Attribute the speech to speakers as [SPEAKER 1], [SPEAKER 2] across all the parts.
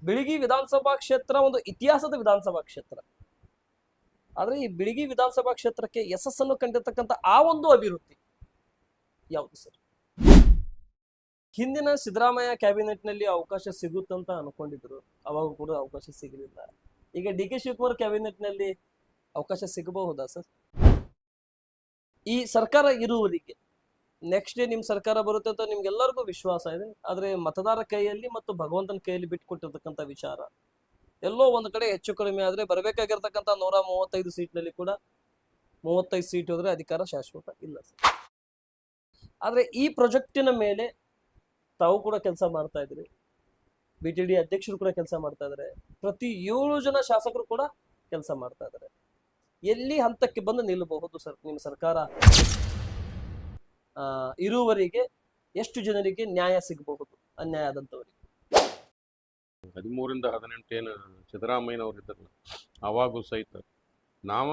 [SPEAKER 1] ಬಿಳಿಗಿ ವಿಧಾನಸಭಾ ಕ್ಷೇತ್ರ ಒಂದು ಇತಿಹಾಸದ ವಿಧಾನಸಭಾ ಕ್ಷೇತ್ರ. ಆದ್ರೆ ಈ ಬಿಳಿಗಿ ವಿಧಾನಸಭಾ ಕ್ಷೇತ್ರಕ್ಕೆ ಯಶಸ್ಸನ್ನು ಕಂಡಿರ್ತಕ್ಕಂಥ ಆ ಒಂದು ಅಭಿವೃದ್ಧಿ ಯಾವುದು ಸರ್? ಹಿಂದಿನ ಸಿದ್ದರಾಮಯ್ಯ ಕ್ಯಾಬಿನೆಟ್ ನಲ್ಲಿ ಅವಕಾಶ ಸಿಗುತ್ತಂತ ಅನ್ಕೊಂಡಿದ್ರು, ಅವಾಗ ಕೂಡ ಅವಕಾಶ ಸಿಗಲಿಲ್ಲ. ಈಗ ಡಿ ಕೆ ಶಿವಕುಮಾರ್ ಕ್ಯಾಬಿನೆಟ್ ನಲ್ಲಿ ಅವಕಾಶ ಸಿಗಬಹುದಾ ಸರ್? ಈ ಸರ್ಕಾರ ಇರುವವರಿಗೆ ನೆಕ್ಸ್ಟ್ ಡೇ ನಿಮ್ ಸರ್ಕಾರ ಬರುತ್ತೆ ಅಂತ ನಿಮ್ಗೆಲ್ಲರಿಗೂ ವಿಶ್ವಾಸ ಇದೆ. ಆದ್ರೆ ಮತದಾರ ಕೈಯಲ್ಲಿ ಮತ್ತು ಭಗವಂತನ ಕೈಯಲ್ಲಿ ಬಿಟ್ಕೊಟ್ಟಿರ್ತಕ್ಕಂಥ ವಿಚಾರ ಎಲ್ಲೋ ಒಂದು ಕಡೆ ಹೆಚ್ಚು ಕಡಿಮೆ ಆದ್ರೆ ಬರಬೇಕಾಗಿರ್ತಕ್ಕಂಥ 135 ಸೀಟ್ನಲ್ಲಿ ಕೂಡ 35 ಸೀಟ್ ಹೋದ್ರೆ ಅಧಿಕಾರ ಶಾಶ್ವತ ಇಲ್ಲ ಸರ್. ಆದ್ರೆ ಈ ಪ್ರಾಜೆಕ್ಟಿನ ಮೇಲೆ ತಾವು ಕೂಡ ಕೆಲಸ ಮಾಡ್ತಾ ಇದ್ರಿ, BTD ಅಧ್ಯಕ್ಷರು ಕೂಡ ಕೆಲಸ ಮಾಡ್ತಾ ಇದ್ದಾರೆ, ಪ್ರತಿ 7 ಜನ ಶಾಸಕರು ಕೂಡ ಕೆಲಸ ಮಾಡ್ತಾ ಇದ್ದಾರೆ. ಎಲ್ಲಿ ಹಂತಕ್ಕೆ ಬಂದು ನಿಲ್ಲಬಹುದು ಸರ್ ನಿಮ್ಮ ಸರ್ಕಾರ? ಇರುವವರಿಗೆ ಎಷ್ಟು ಜನರಿಗೆ ನ್ಯಾಯ ಸಿಗಬಹುದು ಅನ್ಯಾಯ ಆದಂತವರಿಗೆ?
[SPEAKER 2] 13 ರಿಂದ 18 ಏನು ಸಿದ್ದರಾಮಯ್ಯನವ್ರು ಇದ್ರಲ್ಲ, ಅವಾಗೂ ಸಹಿತ ನಾವ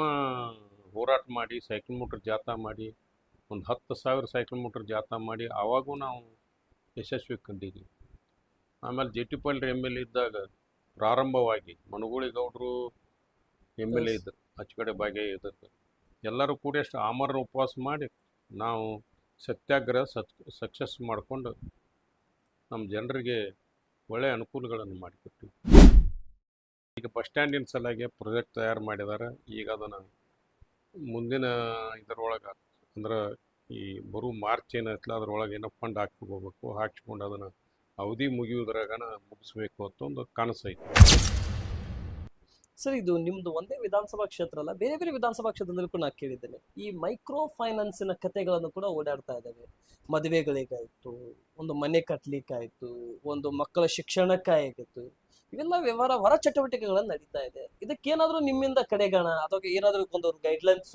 [SPEAKER 2] ಹೋರಾಟ ಮಾಡಿ ಸೈಕಲ್ ಮೋಟರ್ ಜಾಥಾ ಮಾಡಿ ಒಂದು 10,000 ಸೈಕಲ್ ಮೋಟರ್ ಜಾಥಾ ಮಾಡಿ ಆವಾಗೂ ನಾವು ಯಶಸ್ವಿ ಕಂಡಿದ್ದೀವಿ. ಆಮೇಲೆ JT ಪಾಟೀಲ್ MLA ಇದ್ದಾಗ ಪ್ರಾರಂಭವಾಗಿ ಮನಗೂಳಿ ಗೌಡರು MLA ಇದ್ದರು, ಅಚ್ಚಕಡೆ ಭಾಗ್ಯ ಇದ್ದರು, ಎಲ್ಲರೂ ಕೂಡ ಎಷ್ಟು ಆಮರಣ ಉಪವಾಸ ಮಾಡಿ ನಾವು ಸತ್ಯಾಗ್ರಹ ಸಕ್ಸಸ್ ಮಾಡಿಕೊಂಡು ನಮ್ಮ ಜನರಿಗೆ ಒಳ್ಳೆಯ ಅನುಕೂಲಗಳನ್ನು ಮಾಡಿಕೊಟ್ಟಿವಿ. ಈಗ ಬಸ್ ಸ್ಟ್ಯಾಂಡಿನ ಸಲುವಾಗಿ ಪ್ರಾಜೆಕ್ಟ್ ತಯಾರು ಮಾಡಿದ್ದಾರೆ. ಈಗ ಅದನ್ನು ಮುಂದಿನ ಇದರೊಳಗೆ ಅಂದ್ರೆ ಈ ಬರೋ ಮಾರ್ಚ್ ಏನೈತಲ್ಲ ಅದ್ರೊಳಗೆ ಏನೋ ಫಂಡ್ ಹಾಕ್ಕೋಬೇಕು, ಹಾಕ್ಸ್ಕೊಂಡು ಅದನ್ನು ಅವಧಿ ಮುಗಿಯೋದ್ರಾಗನ ಮುಗಿಸ್ಬೇಕು ಅಂತ ಒಂದು ಕನಸೈತಿ
[SPEAKER 1] ಸರ್. ಇದು ನಿಮ್ದು ಒಂದೇ ವಿಧಾನಸಭಾ ಕ್ಷೇತ್ರ ಅಲ್ಲ, ಬೇರೆ ಬೇರೆ ವಿಧಾನಸಭಾ ಕ್ಷೇತ್ರದಲ್ಲಿ ಕೂಡ ನಾನು ಕೇಳಿದ್ದೇನೆ. ಈ ಮೈಕ್ರೋ ಫೈನಾನ್ಸಿನ ಕಥೆಗಳನ್ನು ಕೂಡ ಓಡಾಡ್ತಾ ಇದ್ದಾವೆ. ಮದುವೆಗಳಿಗಾಯ್ತು, ಒಂದು ಮನೆ ಕಟ್ಲಿಕ್ಕಾಯ್ತು, ಒಂದು ಮಕ್ಕಳ ಶಿಕ್ಷಣಕ್ಕಾಗಿತ್ತು, ಇವೆಲ್ಲ ವ್ಯವಹಾರ ಹೊರ ಚಟುವಟಿಕೆಗಳನ್ನು ನಡೀತಾ ಇದೆ. ಇದಕ್ಕೇನಾದ್ರೂ ನಿಮ್ಮಿಂದ ಕಡೆಗಾಣ ಅಥವಾ ಏನಾದ್ರೂ ಒಂದು ಗೈಡ್ಲೈನ್ಸ್